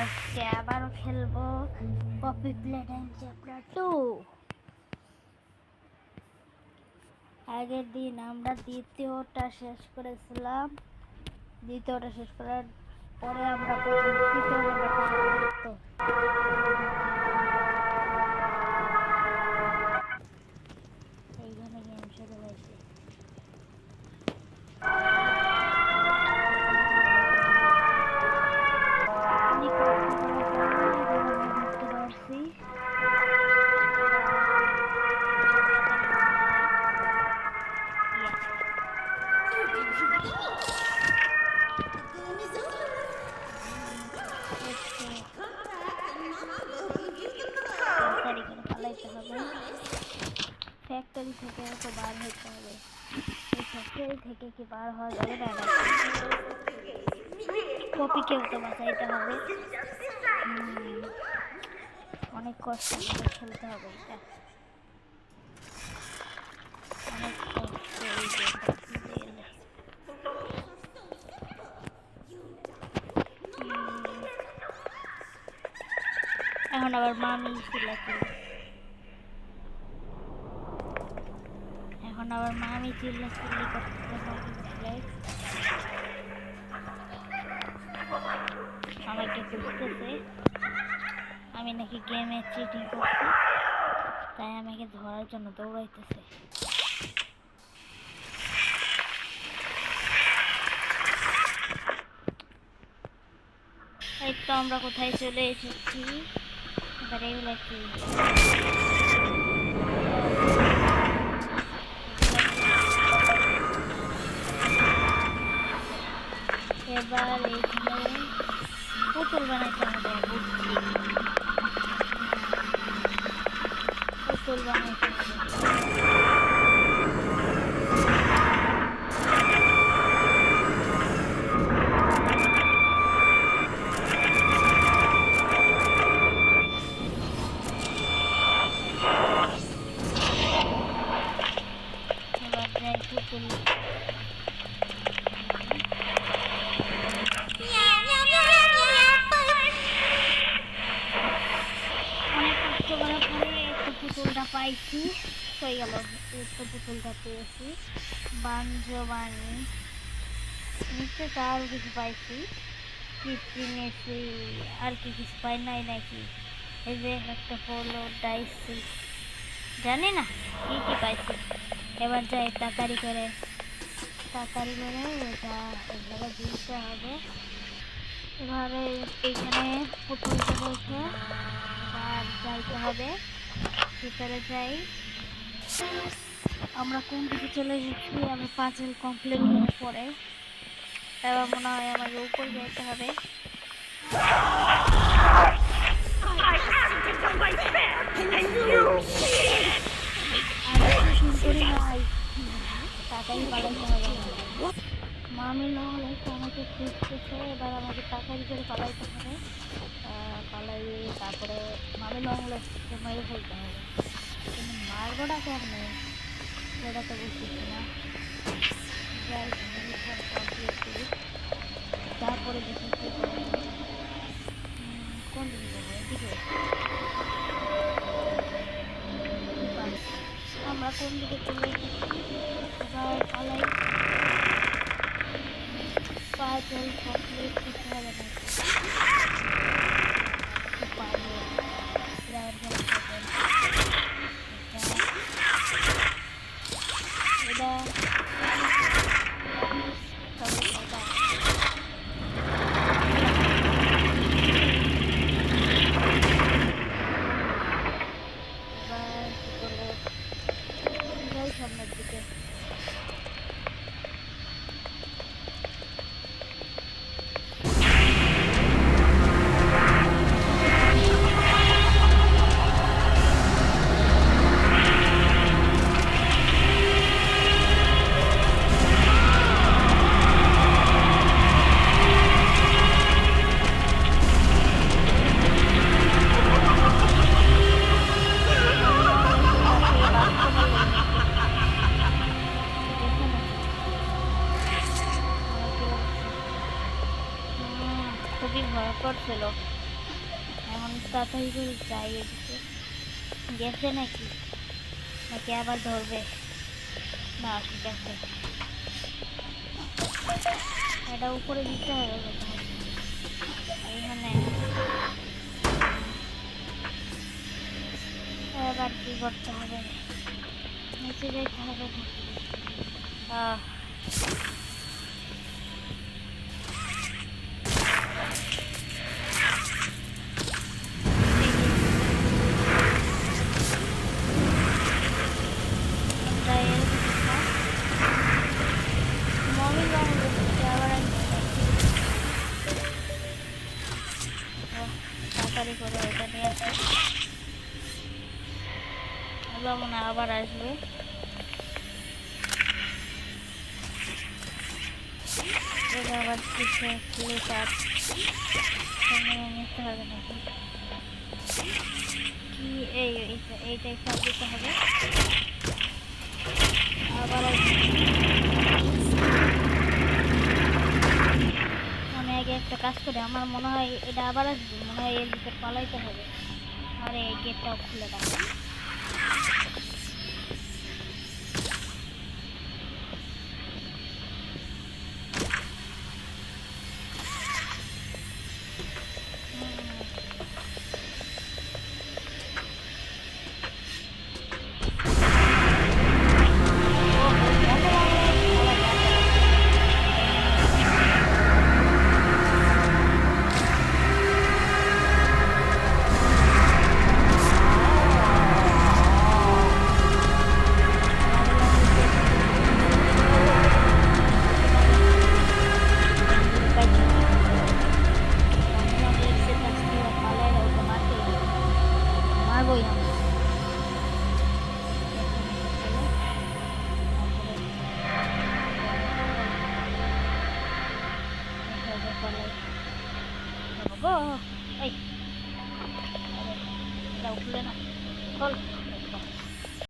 আজকে আবারও খেলবো পপি প্লেটাইম চ্যাপ্টার 2। আগের দিন আমরা দ্বিতীয়টা শেষ করেছিলাম। দ্বিতীয়টা শেষ করার পরে আমরা প্রথম তৃতীয় নাম্বার করতে এইখানে গেম শুরু হয়েছে। ফ্যাক্টরি থেকে তো বার হতে হবে। এই ফ্যাক্টরি থেকে কি বার হওয়া যাবে না? পপিকেও তো বাঁচাইতে হবে। অনেক কষ্ট করে খেলতে হবে এটা, অনেক কষ্ট। এখন আবার মামি চিল্লাচিল্লি, এখন আবার মামি চিল্লাচিল্লি করতেছে। আমাকে খুঁজতেছে, আমি নাকি গেমে চিটিং করছি, তাই আমাকে ধরার জন্য দৌড়াইতেছে। এই তো আমরা কোথায় চলে এসেছি। এবার এগুলো কি এবার এইখানে পুতুল বানাইতে হবে। বুঝছি, পুতুল বানাইতে হবে। এবার যাই পুতুল পুতুলটা পাইছি, হয়ে গেল। একটু পুতুলটা পেয়েছি। বাঞ্জবানি নিচে তো আরও কিছু পাইছি, কিনেছি। আর কি কিছু পাই নাই নাকি? এই যে একটা পলো ডাইসি, জানি না কি কি পাইছি। এবার যাই তাড়াতাড়ি করে এটা এভাবে দিতে হবে। এবারে এইখানে পুতুলটা বলছে আর যাইতে হবে, ভিতরে যাই। আমরা কোন দিকে চলে এসেছি? আমি পাজল কমপ্লিট করার পরে এবার মনে হয় আমাকে উপরে যেতে হবে। টাকাই পালাইতে হবে। মামি নহলে আমাকে খুঁজতেছে, এবার আমাকে টাকার করে পালাইতে হবে। পালাই, তারপরে মামি নহলে মেরে ফেলতে হবে। কিন্তু মারবোটা কেমনে সেটা তো বুঝতেছি না। যাই কমপ্লিট করি, তারপরে দেখি কি করবো। কোন দিকে যাবো? এদিকে আমরা কোন দিকে চলে এসেছি? এবার পালাই। পাজল কমপ্লিট করতে হবে না এটা সামনের দিকে। খুবই ভয়ঙ্কর ছিল। এখন তাড়াতাড়ি করে যাই এদিকে। গেছে নাকি নাকি আবার ধরবে? না ঠিক আছে, এটা উপরে দিতে হবে প্রথমত। এইখানে এবার কি করতে হবে? নিচে যেতে হবে না? তাড়াতাড়ি করে ওটা নিয়ে আসি, ওগুলো মনে হয় আবার আসবে। এটা আবার কিসে ক্লিকার নিতে হবে নাকি? কি এইটাই সব দিতে হবে আবার। আমি আগে একটা কাজ করি, আমার মনে হয় এটা আবার আসবে, মনে হয় এর ভিতর পালাইতে হবে। আর এই গেটটাও খুলে রাখো। এই, এটা উঠলে না, চল।